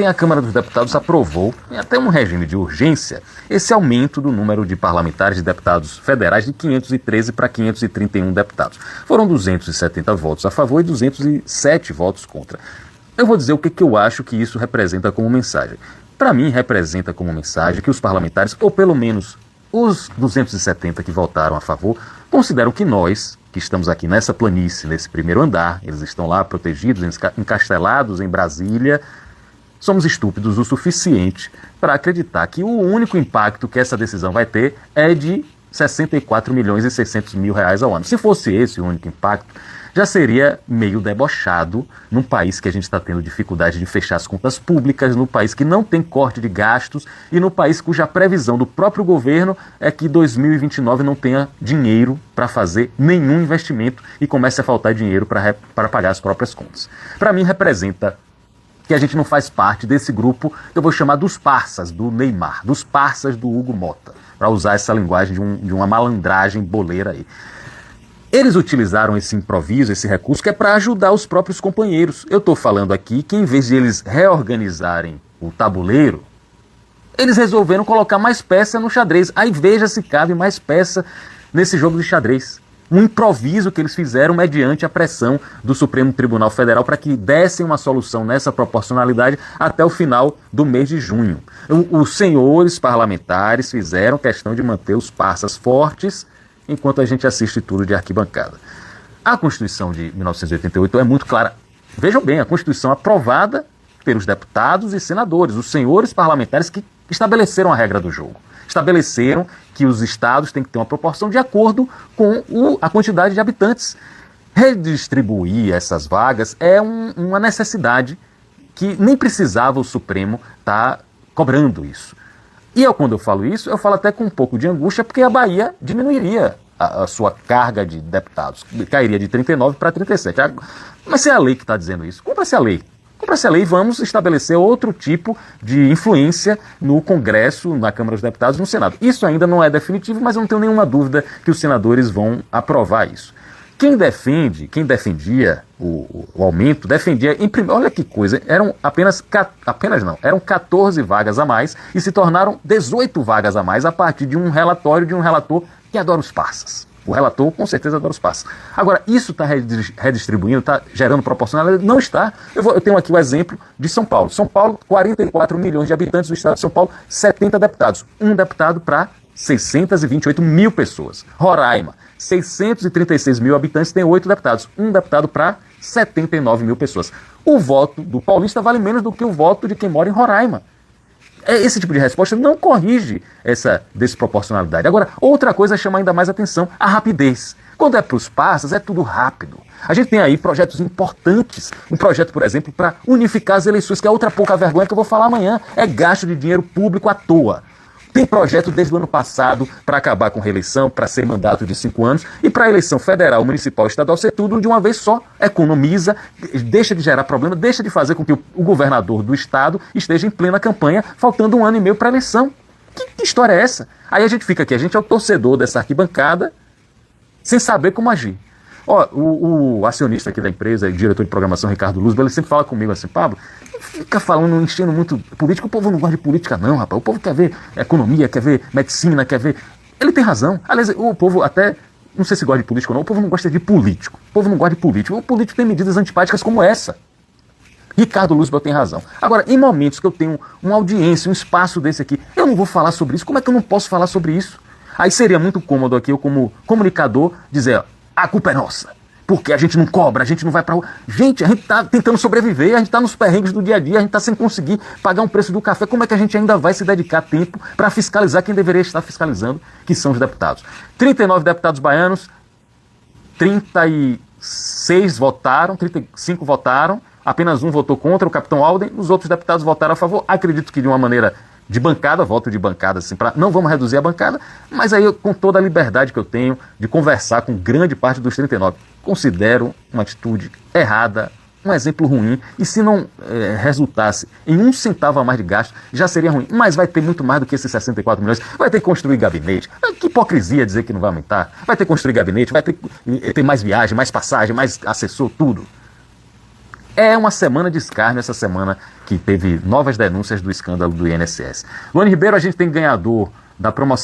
a Câmara dos Deputados aprovou, em até um regime de urgência, esse aumento do número de parlamentares e deputados federais de 513 para 531 deputados. Foram 270 votos a favor e 207 votos contra. Eu vou dizer o que eu acho que isso representa como mensagem. Para mim, representa como mensagem que os parlamentares, ou pelo menos os 270 que votaram a favor, consideram que nós, que estamos aqui nessa planície, nesse primeiro andar, eles estão lá protegidos, encastelados em Brasília, somos estúpidos o suficiente para acreditar que o único impacto que essa decisão vai ter é de 64 milhões e 600 mil reais ao ano. Se fosse esse o único impacto, já seria meio debochado num país que a gente está tendo dificuldade de fechar as contas públicas, no país que não tem corte de gastos e no país cuja previsão do próprio governo é que 2029 não tenha dinheiro para fazer nenhum investimento e comece a faltar dinheiro para pagar as próprias contas. Para mim representa que a gente não faz parte desse grupo que eu vou chamar dos parças do Neymar, dos parças do Hugo Mota, para usar essa linguagem de uma malandragem boleira aí. Eles utilizaram esse improviso, esse recurso, que é para ajudar os próprios companheiros. Eu estou falando aqui que, em vez de eles reorganizarem o tabuleiro, eles resolveram colocar mais peça no xadrez. Aí veja se cabe mais peça nesse jogo de xadrez. Um improviso que eles fizeram mediante a pressão do Supremo Tribunal Federal para que dessem uma solução nessa proporcionalidade até o final do mês de junho. Os senhores parlamentares fizeram questão de manter os parças fortes enquanto a gente assiste tudo de arquibancada. A Constituição de 1988 é muito clara. Vejam bem, a Constituição aprovada pelos deputados e senadores, os senhores parlamentares que estabeleceram a regra do jogo. Estabeleceram que os estados têm que ter uma proporção de acordo com a quantidade de habitantes. Redistribuir essas vagas é uma necessidade que nem precisava o Supremo estar cobrando isso. E quando eu falo isso, eu falo até com um pouco de angústia, porque a Bahia diminuiria a sua carga de deputados, cairia de 39 para 37. Mas se é a lei que está dizendo isso, cumpra-se a lei. Cumpra-se a lei e vamos estabelecer outro tipo de influência no Congresso, na Câmara dos Deputados e no Senado. Isso ainda não é definitivo, mas eu não tenho nenhuma dúvida que os senadores vão aprovar isso. Quem defendia o aumento, defendia, olha que coisa, eram eram 14 vagas a mais e se tornaram 18 vagas a mais a partir de um relatório de um relator que adora os parças. O relator, com certeza, adora os passos. Agora, isso está redistribuindo, está gerando proporcionalidade? Não está. Eu tenho aqui o exemplo de São Paulo. São Paulo, 44 milhões de habitantes do estado de São Paulo, 70 deputados. Um deputado para 628 mil pessoas. Roraima, 636 mil habitantes, tem 8 deputados. Um deputado para 79 mil pessoas. O voto do paulista vale menos do que o voto de quem mora em Roraima. Esse tipo de resposta não corrige essa desproporcionalidade. Agora, outra coisa chama ainda mais atenção, a rapidez. Quando é para os parças, é tudo rápido. A gente tem aí projetos importantes. Um projeto, por exemplo, para unificar as eleições, que é outra pouca vergonha que eu vou falar amanhã. É gasto de dinheiro público à toa. Tem projeto desde o ano passado para acabar com reeleição, para ser mandato de 5 anos, e para a eleição federal, municipal e estadual ser tudo de uma vez só. Economiza, deixa de gerar problema, deixa de fazer com que o governador do estado esteja em plena campanha, faltando 1 ano e meio para a eleição. Que história é essa? Aí a gente fica aqui, a gente é o torcedor dessa arquibancada, sem saber como agir. O acionista aqui da empresa, o diretor de programação, Ricardo Luz, ele sempre fala comigo assim, Pablo, fica falando, enchendo muito política, o povo não gosta de política não, rapaz, o povo quer ver economia, quer ver medicina, quer ver... Ele tem razão. Aliás, o povo até, não sei se gosta de político ou não, o povo não gosta de político. O povo não gosta de político. O político tem medidas antipáticas como essa. Ricardo Luzbel tem razão. Agora, em momentos que eu tenho uma audiência, um espaço desse aqui, eu não vou falar sobre isso. Como é que eu não posso falar sobre isso? Aí seria muito cômodo aqui, eu como comunicador, dizer, a culpa é nossa. Porque a gente não cobra, a gente não vai pra rua. Gente, a gente tá tentando sobreviver, a gente tá nos perrengues do dia a dia, a gente tá sem conseguir pagar um preço do café. Como é que a gente ainda vai se dedicar tempo para fiscalizar quem deveria estar fiscalizando, que são os deputados? 39 deputados baianos, 36 votaram, 35 votaram, apenas um votou contra, o capitão Alden, os outros deputados votaram a favor. Acredito que de uma maneira de bancada, voto de bancada, assim, não vamos reduzir a bancada, mas aí eu, com toda a liberdade que eu tenho de conversar com grande parte dos 39, considero uma atitude errada, um exemplo ruim, e se não resultasse em 1 centavo a mais de gasto, já seria ruim, mas vai ter muito mais do que esses 64 milhões, vai ter que construir gabinete, que hipocrisia dizer que não vai aumentar, vai ter que construir gabinete, vai ter que ter mais viagem, mais passagem, mais assessor, tudo. É uma semana de escárnio essa semana que teve novas denúncias do escândalo do INSS. Luane Ribeiro, a gente tem ganhador da promoção